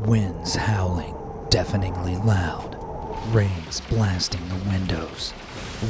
Winds howling, deafeningly loud. Rains blasting the windows.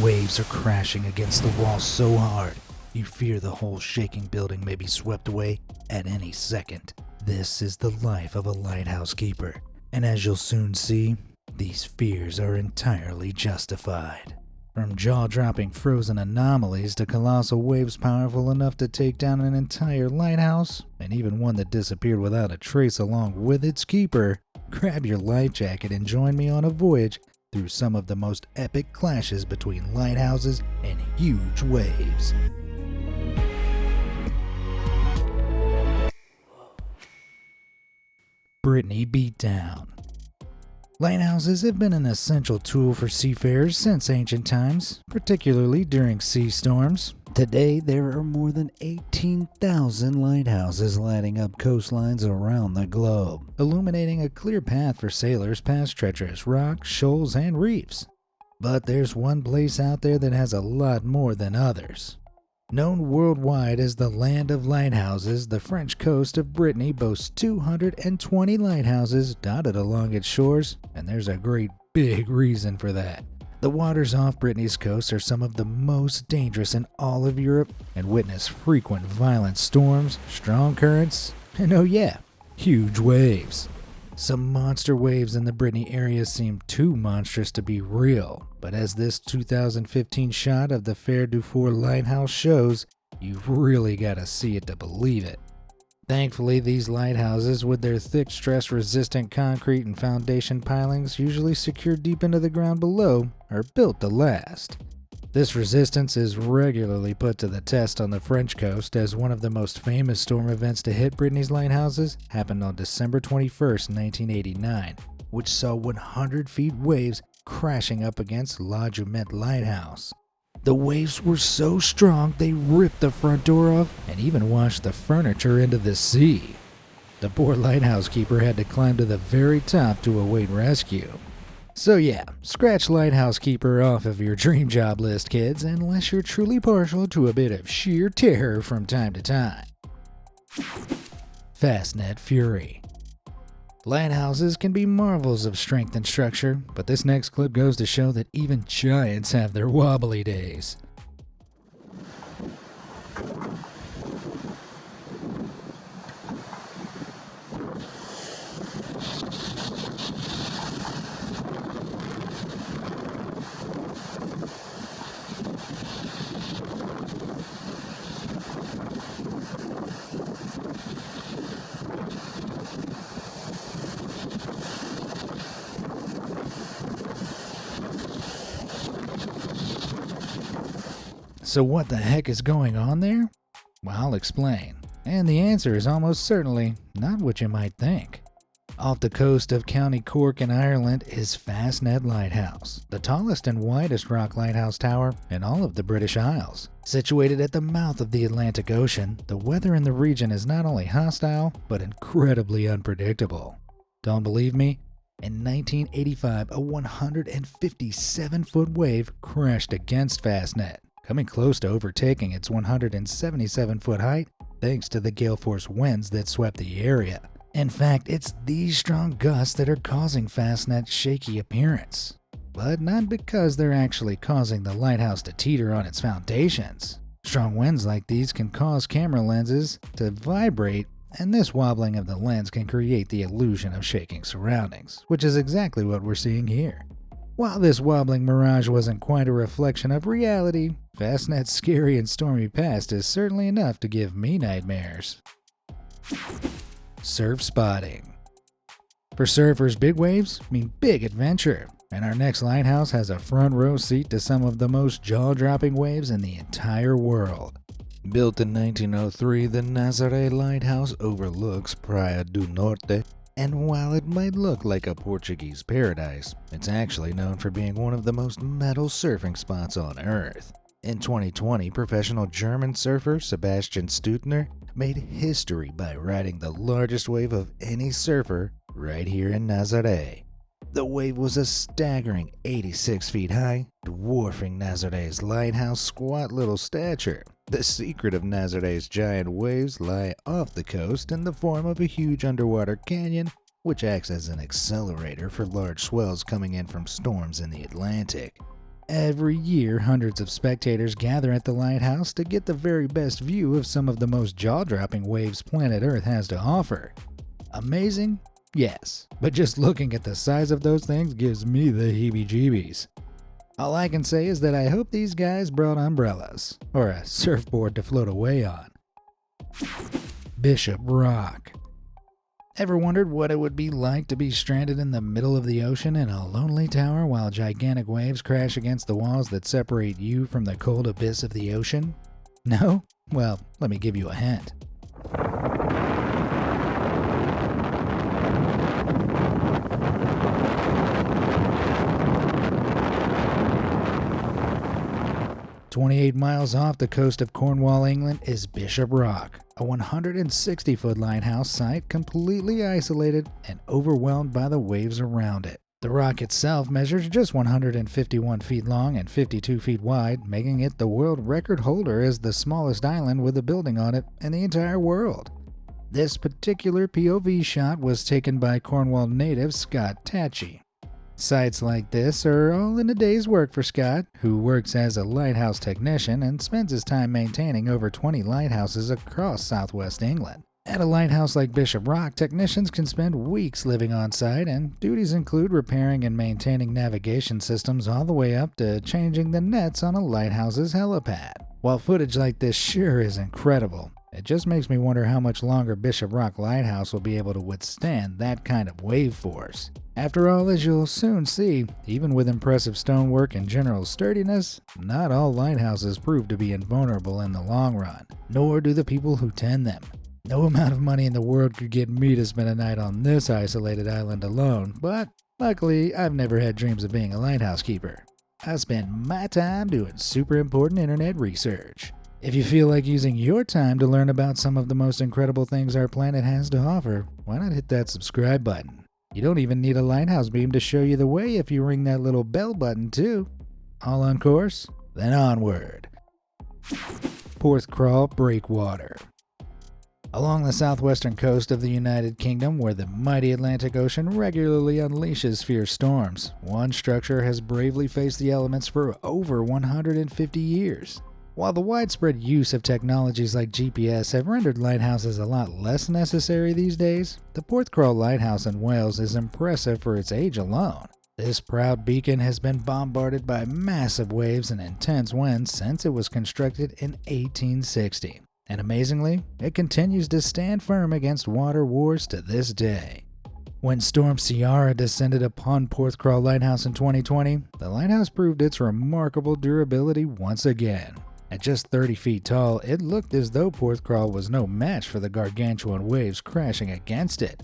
Waves are crashing against the wall so hard, you fear the whole shaking building may be swept away at any second. This is the life of a lighthouse keeper, and as you'll soon see, these fears are entirely justified. From jaw-dropping frozen anomalies to colossal waves powerful enough to take down an entire lighthouse, and even one that disappeared without a trace along with its keeper, grab your life jacket and join me on a voyage through some of the most epic clashes between lighthouses and huge waves. Brittany Beatdown. Lighthouses have been an essential tool for seafarers since ancient times, particularly during sea storms. Today, there are more than 18,000 lighthouses lighting up coastlines around the globe, illuminating a clear path for sailors past treacherous rocks, shoals, and reefs. But there's one place out there that has a lot more than others. Known worldwide as the Land of Lighthouses, the French coast of Brittany boasts 220 lighthouses dotted along its shores, and there's a great big reason for that. The waters off Brittany's coast are some of the most dangerous in all of Europe and witness frequent violent storms, strong currents, and oh yeah, huge waves. Some monster waves in the Brittany area seem too monstrous to be real, but as this 2015 shot of the Fer du Fort lighthouse shows, you've really gotta see it to believe it. Thankfully, these lighthouses, with their thick stress-resistant concrete and foundation pilings usually secured deep into the ground below, are built to last. This resistance is regularly put to the test on the French coast, as one of the most famous storm events to hit Brittany's lighthouses happened on December 21st, 1989, which saw 100 feet waves crashing up against La Jumet Lighthouse. The waves were so strong they ripped the front door off and even washed the furniture into the sea. The poor lighthouse keeper had to climb to the very top to await rescue. So yeah, scratch lighthouse keeper off of your dream job list, kids, unless you're truly partial to a bit of sheer terror from time to time. Fastnet Fury. Lighthouses can be marvels of strength and structure, but this next clip goes to show that even giants have their wobbly days. So what the heck is going on there? Well, I'll explain. And the answer is almost certainly not what you might think. Off the coast of County Cork in Ireland is Fastnet Lighthouse, the tallest and widest rock lighthouse tower in all of the British Isles. Situated at the mouth of the Atlantic Ocean, the weather in the region is not only hostile, but incredibly unpredictable. Don't believe me? In 1985, a 157-foot wave crashed against Fastnet, coming close to overtaking its 177-foot height thanks to the gale force winds that swept the area. In fact, it's these strong gusts that are causing Fastnet's shaky appearance, but not because they're actually causing the lighthouse to teeter on its foundations. Strong winds like these can cause camera lenses to vibrate, and this wobbling of the lens can create the illusion of shaking surroundings, which is exactly what we're seeing here. While this wobbling mirage wasn't quite a reflection of reality, Fastnet's scary and stormy past is certainly enough to give me nightmares. Surf spotting. For surfers, big waves mean big adventure, and our next lighthouse has a front row seat to some of the most jaw-dropping waves in the entire world. Built in 1903, the Nazaré Lighthouse overlooks Praia do Norte, and while it might look like a Portuguese paradise, it's actually known for being one of the most metal surfing spots on Earth. In 2020, professional German surfer Sebastian Steutner made history by riding the largest wave of any surfer right here in Nazaré. The wave was a staggering 86 feet high, dwarfing Nazaré's lighthouse squat little stature. The secret of Nazaré's giant waves lie off the coast in the form of a huge underwater canyon which acts as an accelerator for large swells coming in from storms in the Atlantic. Every year, hundreds of spectators gather at the lighthouse to get the very best view of some of the most jaw-dropping waves planet Earth has to offer. Amazing? Yes, but just looking at the size of those things gives me the heebie-jeebies. All I can say is that I hope these guys brought umbrellas, or a surfboard to float away on. Bishop Rock. Ever wondered what it would be like to be stranded in the middle of the ocean in a lonely tower while gigantic waves crash against the walls that separate you from the cold abyss of the ocean? No? Well, let me give you a hint. "28 miles off the coast of Cornwall, England is Bishop Rock, a 160-foot lighthouse site completely isolated and overwhelmed by the waves around it. The rock itself measures just 151 feet long and 52 feet wide, making it the world record holder as the smallest island with a building on it in the entire world. This particular POV shot was taken by Cornwall native Scott Tatchy. Sites like this are all in a day's work for Scott, who works as a lighthouse technician and spends his time maintaining over 20 lighthouses across southwest England. At a lighthouse like Bishop Rock, technicians can spend weeks living on site, and duties include repairing and maintaining navigation systems all the way up to changing the nets on a lighthouse's helipad. While footage like this sure is incredible, it just makes me wonder how much longer Bishop Rock Lighthouse will be able to withstand that kind of wave force. After all, as you'll soon see, even with impressive stonework and general sturdiness, not all lighthouses prove to be invulnerable in the long run, nor do the people who tend them. No amount of money in the world could get me to spend a night on this isolated island alone, but luckily I've never had dreams of being a lighthouse keeper. I spend my time doing super important internet research. If you feel like using your time to learn about some of the most incredible things our planet has to offer, why not hit that subscribe button? You don't even need a lighthouse beam to show you the way if you ring that little bell button too. All on course? Then onward. Porthcrawl Breakwater. Along the southwestern coast of the United Kingdom, where the mighty Atlantic Ocean regularly unleashes fierce storms, one structure has bravely faced the elements for over 150 years. While the widespread use of technologies like GPS have rendered lighthouses a lot less necessary these days, the Porthcrawl Lighthouse in Wales is impressive for its age alone. This proud beacon has been bombarded by massive waves and intense winds since it was constructed in 1860, and amazingly, it continues to stand firm against water wars to this day. When Storm Ciara descended upon Porthcrawl Lighthouse in 2020, the lighthouse proved its remarkable durability once again. At just 30 feet tall, it looked as though Porthcrawl was no match for the gargantuan waves crashing against it.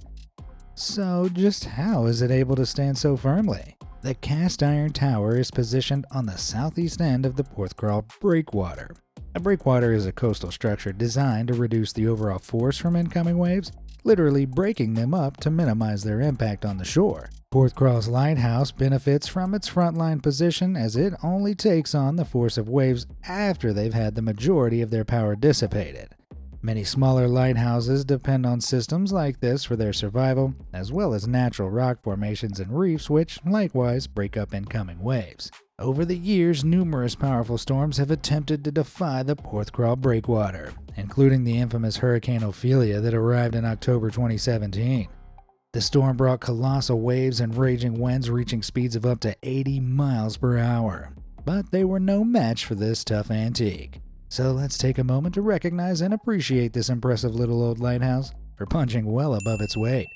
So just how is it able to stand so firmly? The cast iron tower is positioned on the southeast end of the Porthcrawl Breakwater. A breakwater is a coastal structure designed to reduce the overall force from incoming waves, literally breaking them up to minimize their impact on the shore. Porthcrawl's lighthouse benefits from its frontline position as it only takes on the force of waves after they've had the majority of their power dissipated. Many smaller lighthouses depend on systems like this for their survival, as well as natural rock formations and reefs which likewise break up incoming waves. Over the years, numerous powerful storms have attempted to defy the Porthcrawl Breakwater, including the infamous Hurricane Ophelia that arrived in October 2017. The storm brought colossal waves and raging winds reaching speeds of up to 80 miles per hour. But they were no match for this tough antique. So let's take a moment to recognize and appreciate this impressive little old lighthouse for punching well above its weight.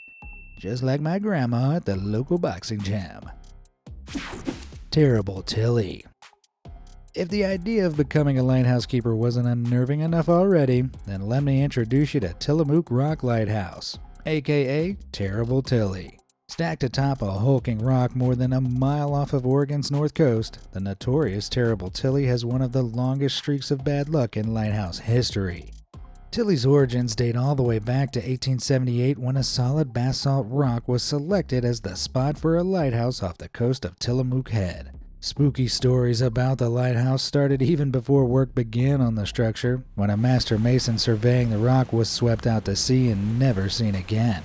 Just like my grandma at the local boxing gym. Terrible Tilly. If the idea of becoming a lighthouse keeper wasn't unnerving enough already, then let me introduce you to Tillamook Rock Lighthouse, aka Terrible Tilly. Stacked atop a hulking rock more than a mile off of Oregon's north coast, the notorious Terrible Tilly has one of the longest streaks of bad luck in lighthouse history. Tilly's origins date all the way back to 1878 when a solid basalt rock was selected as the spot for a lighthouse off the coast of Tillamook Head. Spooky stories about the lighthouse started even before work began on the structure, when a master mason surveying the rock was swept out to sea and never seen again.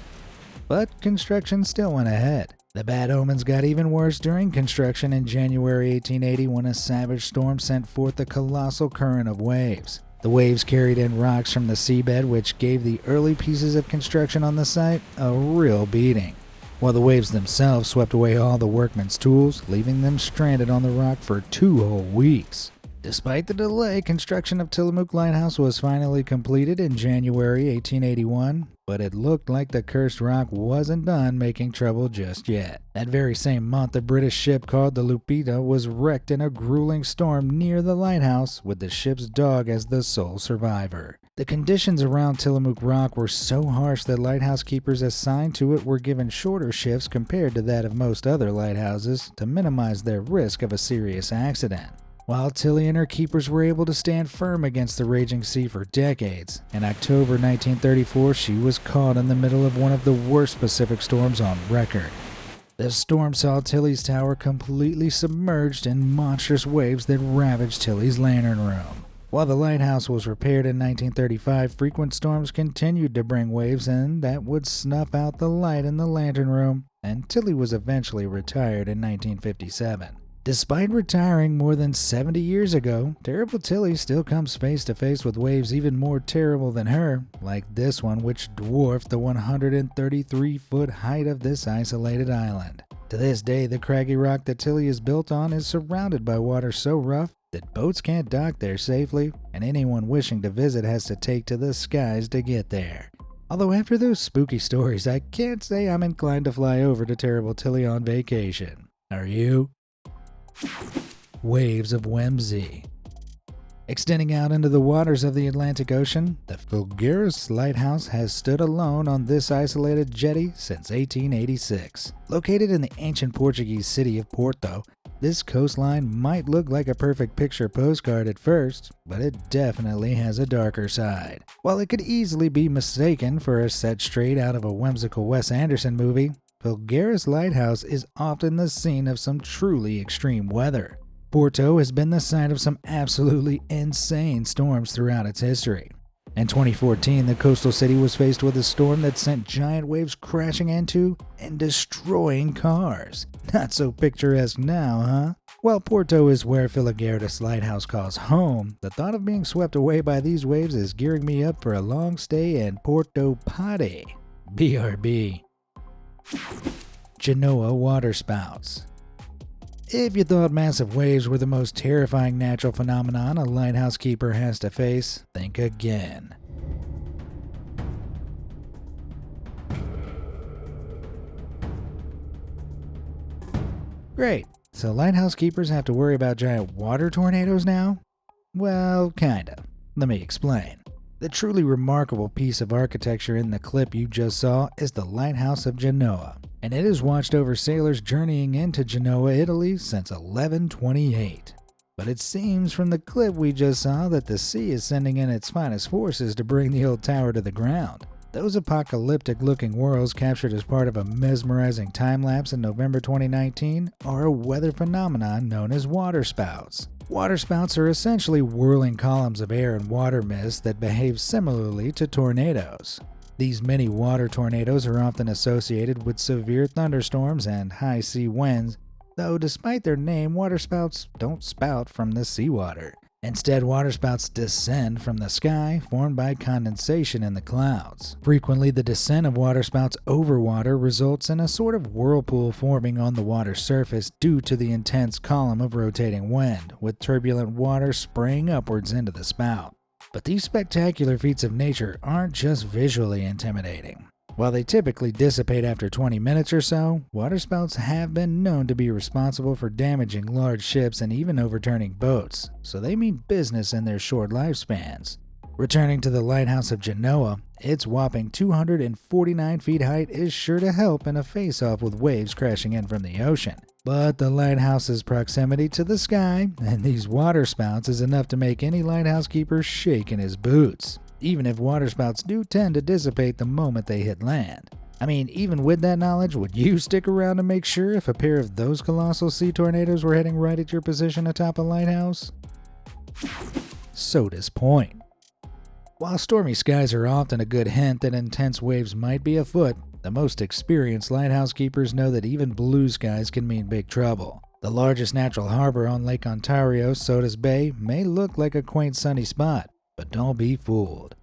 but construction still went ahead. The bad omens got even worse during construction in January 1880 when a savage storm sent forth a colossal current of waves. The waves carried in rocks from the seabed, which gave the early pieces of construction on the site a real beating, while the waves themselves swept away all the workmen's tools, leaving them stranded on the rock for 2 whole weeks. Despite the delay, construction of Tillamook Lighthouse was finally completed in January 1881, but it looked like the cursed rock wasn't done making trouble just yet. That very same month, a British ship called the Lupita was wrecked in a grueling storm near the lighthouse, with the ship's dog as the sole survivor. The conditions around Tillamook Rock were so harsh that lighthouse keepers assigned to it were given shorter shifts compared to that of most other lighthouses to minimize their risk of a serious accident. While Tilly and her keepers were able to stand firm against the raging sea for decades, in October 1934 she was caught in the middle of one of the worst Pacific storms on record. The storm saw Tilly's tower completely submerged in monstrous waves that ravaged Tilly's lantern room. While the lighthouse was repaired in 1935, frequent storms continued to bring waves in that would snuff out the light in the lantern room, and Tilly was eventually retired in 1957. Despite retiring more than 70 years ago, Terrible Tilly still comes face to face with waves even more terrible than her, like this one which dwarfed the 133-foot height of this isolated island. To this day, the craggy rock that Tilly is built on is surrounded by water so rough that boats can't dock there safely, and anyone wishing to visit has to take to the skies to get there. Although after those spooky stories, I can't say I'm inclined to fly over to Terrible Tilly on vacation. Are you? Waves of Whimsy. Extending out into the waters of the Atlantic Ocean, the Figueiras Lighthouse has stood alone on this isolated jetty since 1886. Located in the ancient Portuguese city of Porto, this coastline might look like a perfect picture postcard at first, but it definitely has a darker side. While it could easily be mistaken for a set straight out of a whimsical Wes Anderson movie, Figueiras Lighthouse is often the scene of some truly extreme weather. Porto has been the site of some absolutely insane storms throughout its history. In 2014, the coastal city was faced with a storm that sent giant waves crashing into and destroying cars. Not so picturesque now, huh? While Porto is where Figueiras Lighthouse calls home, the thought of being swept away by these waves is gearing me up for a long stay in Porto Pade. BRB. Genoa waterspouts. If you thought massive waves were the most terrifying natural phenomenon a lighthouse keeper has to face, think again. Great, so lighthouse keepers have to worry about giant water tornadoes now? Well, kinda. Let me explain. The truly remarkable piece of architecture in the clip you just saw is the Lighthouse of Genoa, and it has watched over sailors journeying into Genoa, Italy since 1128. But it seems from the clip we just saw that the sea is sending in its finest forces to bring the old tower to the ground. Those apocalyptic-looking whirls captured as part of a mesmerizing time-lapse in November 2019 are a weather phenomenon known as waterspouts. Waterspouts are essentially whirling columns of air and water mist that behave similarly to tornadoes. These mini water tornadoes are often associated with severe thunderstorms and high sea winds, though despite their name, waterspouts don't spout from the seawater. Instead, waterspouts descend from the sky, formed by condensation in the clouds. Frequently, the descent of waterspouts over water results in a sort of whirlpool forming on the water's surface due to the intense column of rotating wind, with turbulent water spraying upwards into the spout. But these spectacular feats of nature aren't just visually intimidating. While they typically dissipate after 20 minutes or so, waterspouts have been known to be responsible for damaging large ships and even overturning boats, so they mean business in their short lifespans. Returning to the Lighthouse of Genoa, its whopping 249 feet height is sure to help in a face-off with waves crashing in from the ocean. But the lighthouse's proximity to the sky and these waterspouts is enough to make any lighthouse keeper shake in his boots, even if waterspouts do tend to dissipate the moment they hit land. I mean, even with that knowledge, would you stick around to make sure if a pair of those colossal sea tornadoes were heading right at your position atop a lighthouse? Sodas Point. While stormy skies are often a good hint that intense waves might be afoot, The most experienced lighthouse keepers know that even blue skies can mean big trouble. The largest natural harbor on Lake Ontario, Sodas Bay, may look like a quaint sunny spot, but don't be fooled.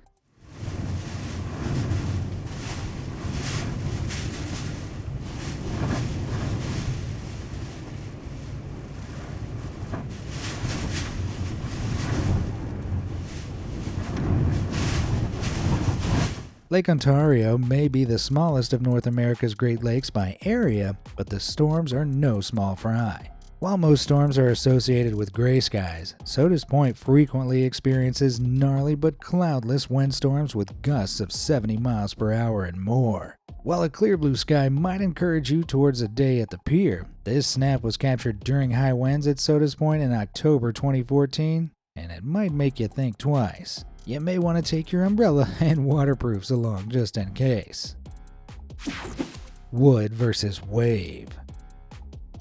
Lake Ontario may be the smallest of North America's Great Lakes by area, but the storms are no small fry. While most storms are associated with gray skies, Sodas Point frequently experiences gnarly but cloudless windstorms with gusts of 70 miles per hour and more. While a clear blue sky might encourage you towards a day at the pier, this snap was captured during high winds at Sodas Point in October 2014, and it might make you think twice. You may want to take your umbrella and waterproofs along just in case. Wood versus wave.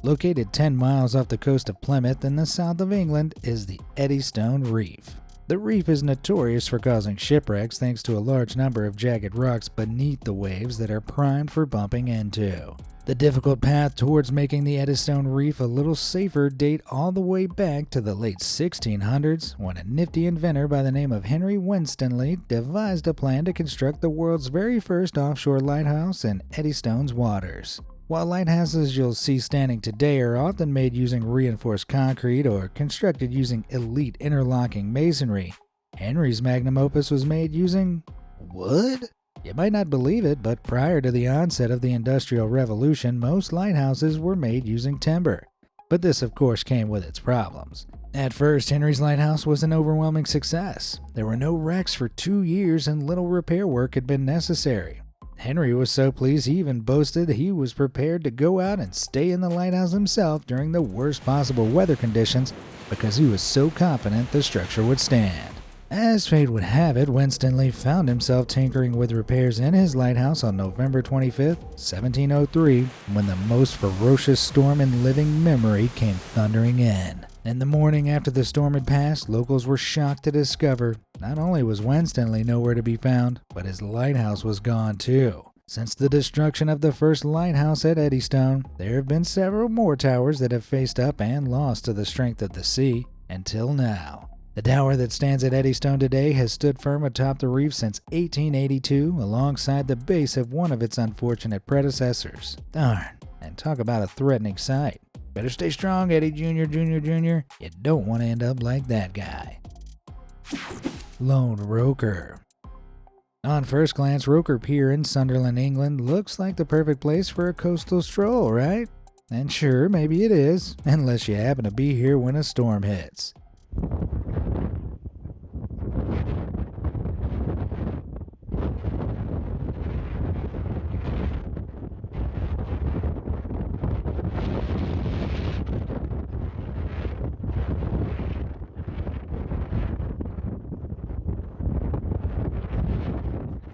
Located 10 miles off the coast of Plymouth in the south of England is the Eddystone Reef. The reef is notorious for causing shipwrecks thanks to a large number of jagged rocks beneath the waves that are primed for bumping into. The difficult path towards making the Eddystone Reef a little safer date all the way back to the late 1600s, when a nifty inventor by the name of Henry Winstanley devised a plan to construct the world's very first offshore lighthouse in Eddystone's waters. While lighthouses you'll see standing today are often made using reinforced concrete or constructed using elite interlocking masonry, Henry's magnum opus was made using wood? You might not believe it, but prior to the onset of the Industrial Revolution, most lighthouses were made using timber. But this, of course, came with its problems. At first, Henry's lighthouse was an overwhelming success. There were no wrecks for 2 years and little repair work had been necessary. Henry was so pleased he even boasted he was prepared to go out and stay in the lighthouse himself during the worst possible weather conditions because he was so confident the structure would stand. As fate would have it, Winstanley found himself tinkering with repairs in his lighthouse on November 25, 1703, when the most ferocious storm in living memory came thundering in. In the morning after the storm had passed, locals were shocked to discover not only was Winstanley nowhere to be found, but his lighthouse was gone too. Since the destruction of the first lighthouse at Eddystone, there have been several more towers that have faced up and lost to the strength of the sea until now. The tower that stands at Eddystone today has stood firm atop the reef since 1882 alongside the base of one of its unfortunate predecessors. Darn, and talk about a threatening sight. Better stay strong, Eddie Jr., Jr. You don't want to end up like that guy. Lone Roker. On first glance, Roker Pier in Sunderland, England looks like the perfect place for a coastal stroll, right? And sure, maybe it is, unless you happen to be here when a storm hits.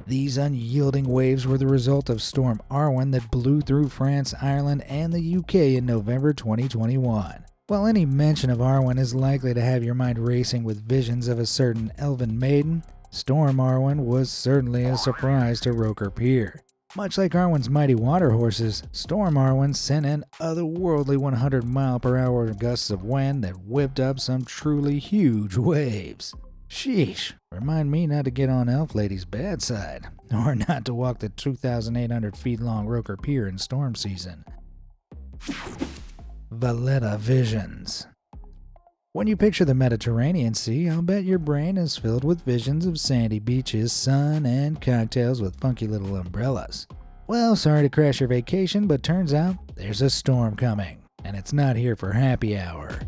These unyielding waves were the result of Storm Arwen that blew through France, Ireland, and the UK in November 2021. While any mention of Arwen is likely to have your mind racing with visions of a certain elven maiden, Storm Arwen was certainly a surprise to Roker Pier. Much like Arwen's mighty water horses, Storm Arwen sent in otherworldly 100-mile-per-hour gusts of wind that whipped up some truly huge waves. Sheesh, remind me not to get on Elf Lady's bad side, or not to walk the 2,800 feet long Roker Pier in storm season. Valletta Visions. When you picture the Mediterranean Sea, I'll bet your brain is filled with visions of sandy beaches, sun, and cocktails with funky little umbrellas. Well, sorry to crash your vacation, but turns out there's a storm coming, and it's not here for happy hour.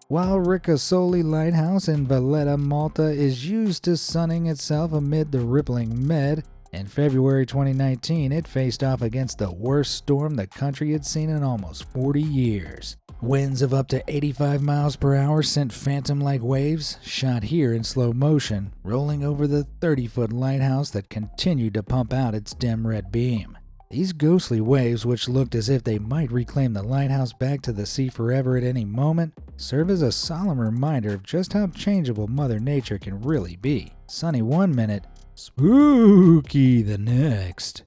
While Ricasoli Lighthouse in Valletta, Malta is used to sunning itself amid the rippling Med, in February 2019 it faced off against the worst storm the country had seen in almost 40 years. Winds of up to 85 miles per hour sent phantom-like waves, shot here in slow motion, rolling over the 30-foot lighthouse that continued to pump out its dim red beam. These ghostly waves, which looked as if they might reclaim the lighthouse back to the sea forever at any moment, serve as a solemn reminder of just how changeable Mother Nature can really be. Sunny one minute, spooky the next.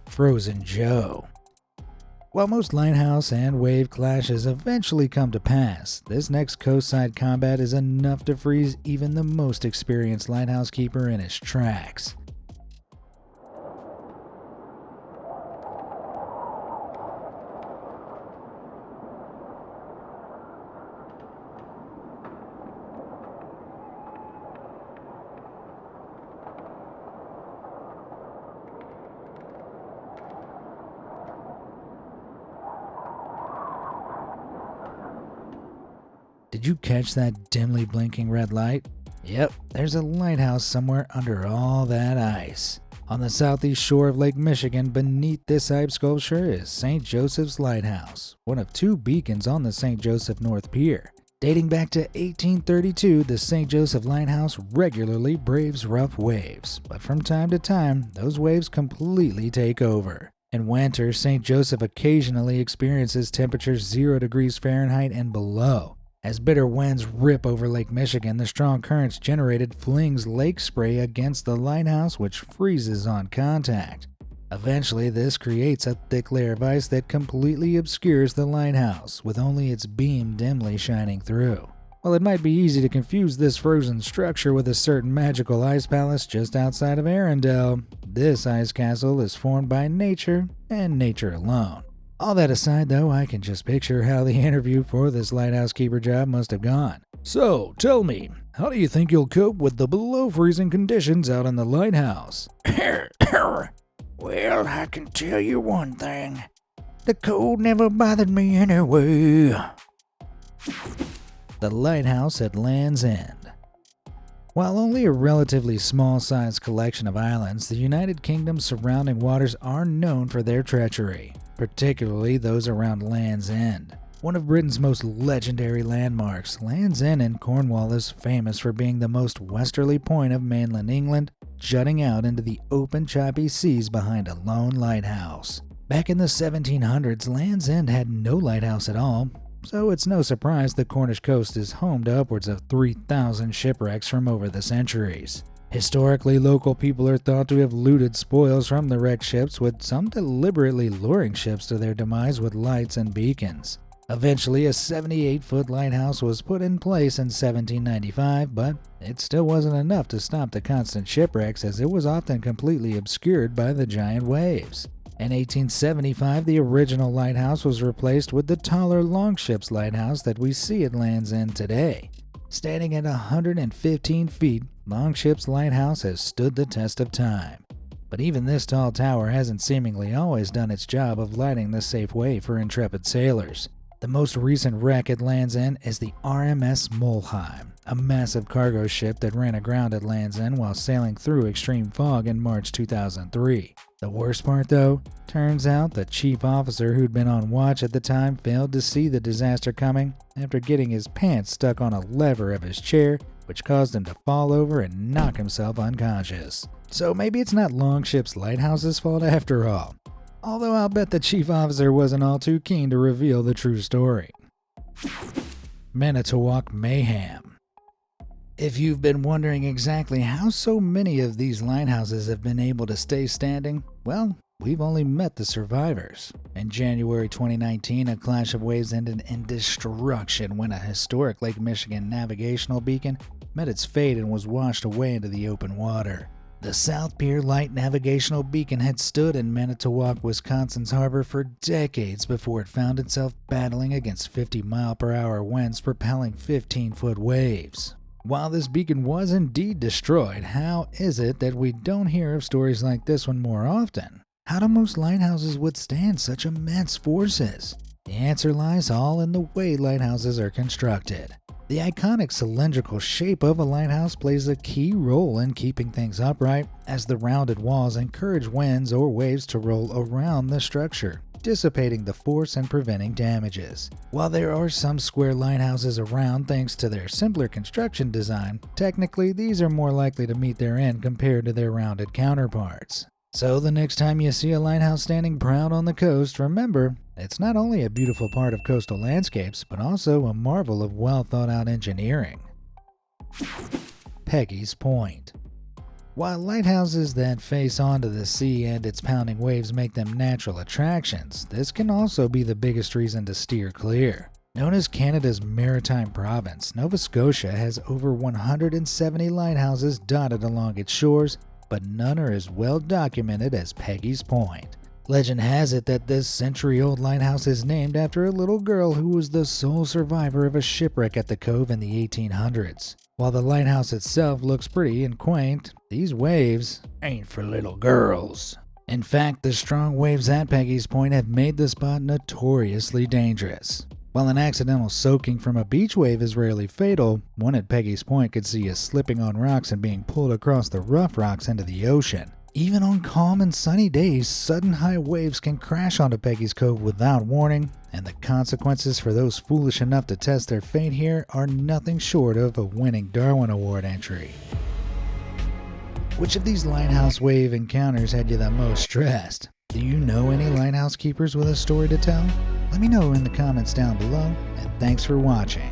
Frozen Joe. While most lighthouse and wave clashes eventually come to pass, this next coastside combat is enough to freeze even the most experienced lighthouse keeper in his tracks. Did you catch that dimly blinking red light? Yep, there's a lighthouse somewhere under all that ice. On the southeast shore of Lake Michigan, beneath this ice sculpture is St. Joseph's Lighthouse, one of two beacons on the St. Joseph North Pier. Dating back to 1832, the St. Joseph Lighthouse regularly braves rough waves, but from time to time, those waves completely take over. In winter, St. Joseph occasionally experiences temperatures 0 degrees Fahrenheit and below. As bitter winds rip over Lake Michigan, the strong currents generated flings lake spray against the lighthouse, which freezes on contact. Eventually, this creates a thick layer of ice that completely obscures the lighthouse, with only its beam dimly shining through. While it might be easy to confuse this frozen structure with a certain magical ice palace just outside of Arendelle, this ice castle is formed by nature and nature alone. All that aside, though, I can just picture how the interview for this lighthouse keeper job must have gone. So, tell me, how do you think you'll cope with the below-freezing conditions out on the lighthouse? Well, I can tell you one thing. The cold never bothered me anyway. The lighthouse at Land's End. While only a relatively small-sized collection of islands, the United Kingdom's surrounding waters are known for their treachery, particularly those around Land's End. One of Britain's most legendary landmarks, Land's End in Cornwall is famous for being the most westerly point of mainland England, jutting out into the open, choppy seas behind a lone lighthouse. Back in the 1700s, Land's End had no lighthouse at all, so it's no surprise the Cornish coast is home to upwards of 3,000 shipwrecks from over the centuries. Historically, local people are thought to have looted spoils from the wrecked ships, with some deliberately luring ships to their demise with lights and beacons. Eventually, a 78-foot lighthouse was put in place in 1795, but it still wasn't enough to stop the constant shipwrecks, as it was often completely obscured by the giant waves. In 1875, the original lighthouse was replaced with the taller Longships Lighthouse that we see at Land's End today. Standing at 115 feet, Longships Lighthouse has stood the test of time. But even this tall tower hasn't seemingly always done its job of lighting the safe way for intrepid sailors. The most recent wreck at Land's End is the RMS Molheim, a massive cargo ship that ran aground at Land's End while sailing through extreme fog in March 2003. The worst part, though, turns out the chief officer who'd been on watch at the time failed to see the disaster coming after getting his pants stuck on a lever of his chair, which caused him to fall over and knock himself unconscious. So maybe it's not Longships Lighthouse's fault after all. Although I'll bet the chief officer wasn't all too keen to reveal the true story. Manitowoc Mayhem. If you've been wondering exactly how so many of these lighthouses have been able to stay standing, well, we've only met the survivors. In January 2019, a clash of waves ended in destruction when a historic Lake Michigan navigational beacon met its fate and was washed away into the open water. The South Pier Light Navigational Beacon had stood in Manitowoc, Wisconsin's harbor for decades before it found itself battling against 50-mile-per-hour winds propelling 15-foot waves. While this beacon was indeed destroyed, how is it that we don't hear of stories like this one more often? How do most lighthouses withstand such immense forces? The answer lies all in the way lighthouses are constructed. The iconic cylindrical shape of a lighthouse plays a key role in keeping things upright, as the rounded walls encourage winds or waves to roll around the structure, dissipating the force and preventing damages. While there are some square lighthouses around thanks to their simpler construction design, technically these are more likely to meet their end compared to their rounded counterparts. So the next time you see a lighthouse standing proud on the coast, remember, it's not only a beautiful part of coastal landscapes, but also a marvel of well thought out engineering. Peggy's Point. While lighthouses that face onto the sea and its pounding waves make them natural attractions, this can also be the biggest reason to steer clear. Known as Canada's maritime province, Nova Scotia has over 170 lighthouses dotted along its shores, but none are as well documented as Peggy's Point. Legend has it that this century-old lighthouse is named after a little girl who was the sole survivor of a shipwreck at the cove in the 1800s. While the lighthouse itself looks pretty and quaint, these waves ain't for little girls. In fact, the strong waves at Peggy's Point have made the spot notoriously dangerous. While an accidental soaking from a beach wave is rarely fatal, one at Peggy's Point could see you slipping on rocks and being pulled across the rough rocks into the ocean. Even on calm and sunny days, sudden high waves can crash onto Peggy's Cove without warning, and the consequences for those foolish enough to test their fate here are nothing short of a winning Darwin Award entry. Which of these lighthouse wave encounters had you the most stressed? Do you know any lighthouse keepers with a story to tell? Let me know in the comments down below, and thanks for watching.